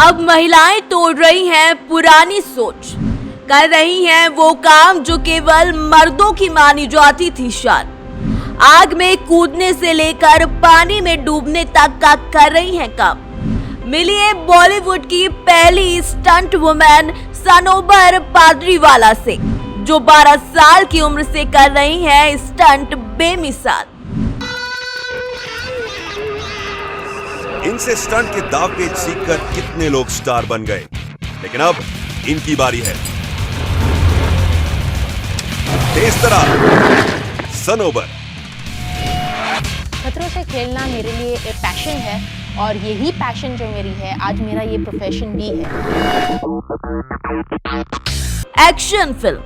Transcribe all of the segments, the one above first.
अब महिलाएं तोड़ रही हैं पुरानी सोच, कर रही हैं वो काम जो केवल मर्दों की मानी जाती थी शान। आग में कूदने से लेकर पानी में डूबने तक का कर रही हैं काम। मिली है बॉलीवुड की पहली स्टंट वुमेन सनोबर पाद्रीवाला से, जो 12 साल की उम्र से कर रही हैं स्टंट बेमिसाल। इनसे स्टंट के दाव पेच सीखकर कितने लोग स्टार बन गए, लेकिन अब इनकी बारी है। तेज तरह सनोबर। खतरों से खेलना मेरे लिए एक पैशन है और यही पैशन जो मेरी है आज मेरा ये प्रोफेशन भी है। एक्शन फिल्म,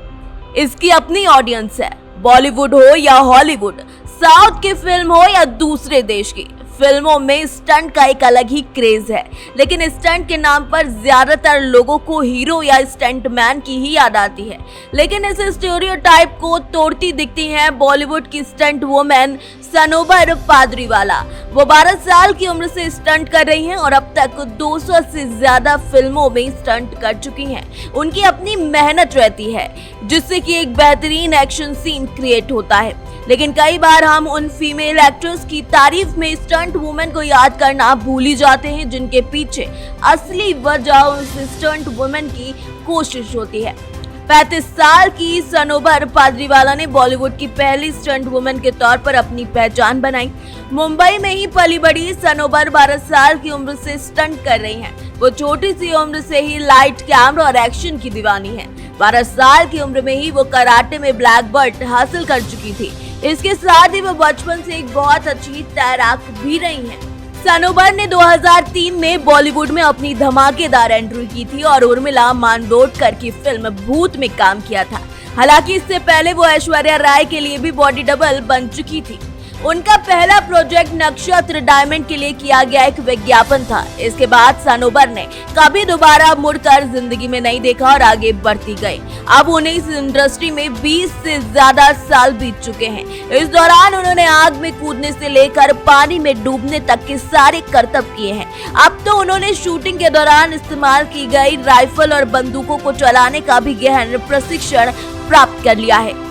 इसकी अपनी ऑडियंस है। बॉलीवुड हो या हॉलीवुड, साउथ की फिल्म हो या दूसरे देश की, फिल्मों में स्टंट का एक अलग ही क्रेज है। लेकिन स्टंट के नाम पर ज्यादातर लोगों को हीरो या स्टंट मैन की ही याद आती है। लेकिन इस स्टीरियोटाइप को तोड़ती दिखती है बॉलीवुड की स्टंट वुमेन सनोबर पाद्रीवाला। वो 12 साल की उम्र से स्टंट कर रही हैं और अब तक 200 से ज्यादा फिल्मों में स्टंट कर चुकी हैं। उनकी अपनी मेहनत रहती है, जिससे कि एक बेहतरीन एक्शन सीन क्रिएट होता है। लेकिन कई बार हम उन फीमेल एक्ट्रेस की तारीफ में स्टंट वुमेन को याद करना भूल ही जाते हैं, जिनके पीछे असली वजह उस स्टंट वुमेन की कोशिश होती है। 35 साल की सनोबर पाद्रीवाला ने बॉलीवुड की पहली स्टंट वुमेन के तौर पर अपनी पहचान बनाई। मुंबई में ही पली बड़ी सनोबर 12 साल की उम्र से स्टंट कर रही हैं। वो छोटी सी उम्र से ही लाइट, कैमरा और एक्शन की दीवानी है। 12 साल की उम्र में ही वो कराटे में ब्लैक बेल्ट हासिल कर चुकी थी। इसके साथ ही वो बचपन से एक बहुत अच्छी तैराक भी रही हैं। सनोबर ने 2003 में बॉलीवुड में अपनी धमाकेदार एंट्री की थी और उर्मिला मांडोडकर की फिल्म भूत में काम किया था। हालांकि इससे पहले वो ऐश्वर्या राय के लिए भी बॉडी डबल बन चुकी थी। उनका पहला प्रोजेक्ट नक्षत्र डायमंड के लिए किया गया एक विज्ञापन था। इसके बाद सनोबर ने कभी दोबारा मुड़कर जिंदगी में नहीं देखा और आगे बढ़ती गई। अब उन्हें इस इंडस्ट्री में 20 से ज्यादा साल बीत चुके हैं। इस दौरान उन्होंने आग में कूदने से लेकर पानी में डूबने तक के सारे करतब किए हैं। अब तो उन्होंने शूटिंग के दौरान इस्तेमाल की गई राइफल और बंदूकों को चलाने का भी गहन प्रशिक्षण प्राप्त कर लिया है।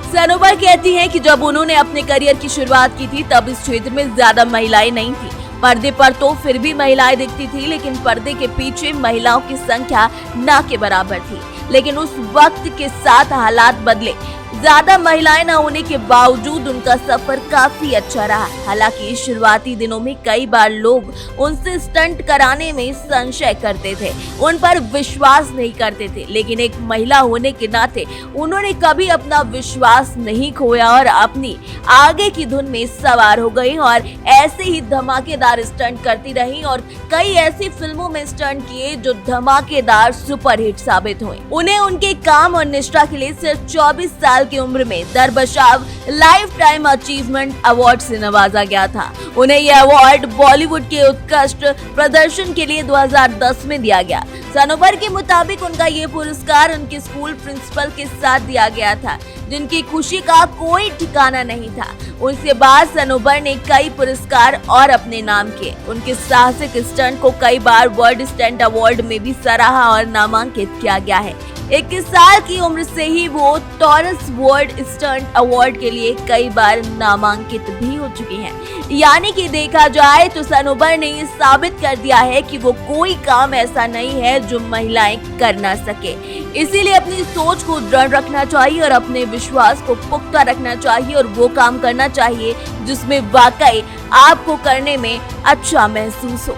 सनोबर कहती हैं कि जब उन्होंने अपने करियर की शुरुआत की थी तब इस क्षेत्र में ज्यादा महिलाएं नहीं थी। पर्दे पर तो फिर भी महिलाएं दिखती थी, लेकिन पर्दे के पीछे महिलाओं की संख्या ना के बराबर थी। लेकिन उस वक्त के साथ हालात बदले। ज्यादा महिलाएं न होने के बावजूद उनका सफर काफी अच्छा रहा। हालांकि शुरुआती दिनों में कई बार लोग उनसे स्टंट कराने में संशय करते थे, उन पर विश्वास नहीं करते थे। लेकिन एक महिला होने के नाते उन्होंने कभी अपना विश्वास नहीं खोया और अपनी आगे की धुन में सवार हो गई और ऐसे ही धमाकेदार स्टंट करती रही और कई ऐसी फिल्मों में स्टंट किए जो धमाकेदार सुपरहिट साबित हुए। उन्हें उनके काम और निष्ठा के लिए सिर्फ 24 साल की उम्र में दरबशाव लाइफ टाइम अचीवमेंट अवार्ड से नवाजा गया था। उन्हें यह अवार्ड बॉलीवुड के उत्कृष्ट प्रदर्शन के लिए 2010 में दिया गया। सनोबर के मुताबिक उनका ये पुरस्कार उनके स्कूल प्रिंसिपल के साथ दिया गया था, जिनकी खुशी का कोई ठिकाना नहीं था। उसके बाद सनोबर ने कई पुरस्कार और अपने नाम किए। उनके साहसिक स्टंट को कई बार वर्ल्ड स्टंट अवार्ड में भी सराहा और नामांकित किया गया है। 21 साल की उम्र से ही वो टॉरस वर्ल्ड स्टंट अवार्ड के लिए कई बार नामांकित भी हो चुकी हैं। यानी कि देखा जाए तो सनोबर ने ये साबित कर दिया है कि वो कोई काम ऐसा नहीं है जो महिलाएं कर ना सके। इसीलिए अपनी सोच को दृढ़ रखना चाहिए और अपने विश्वास को पुख्ता रखना चाहिए और वो काम करना चाहिए जिसमें वाकई आपको करने में अच्छा महसूस हो।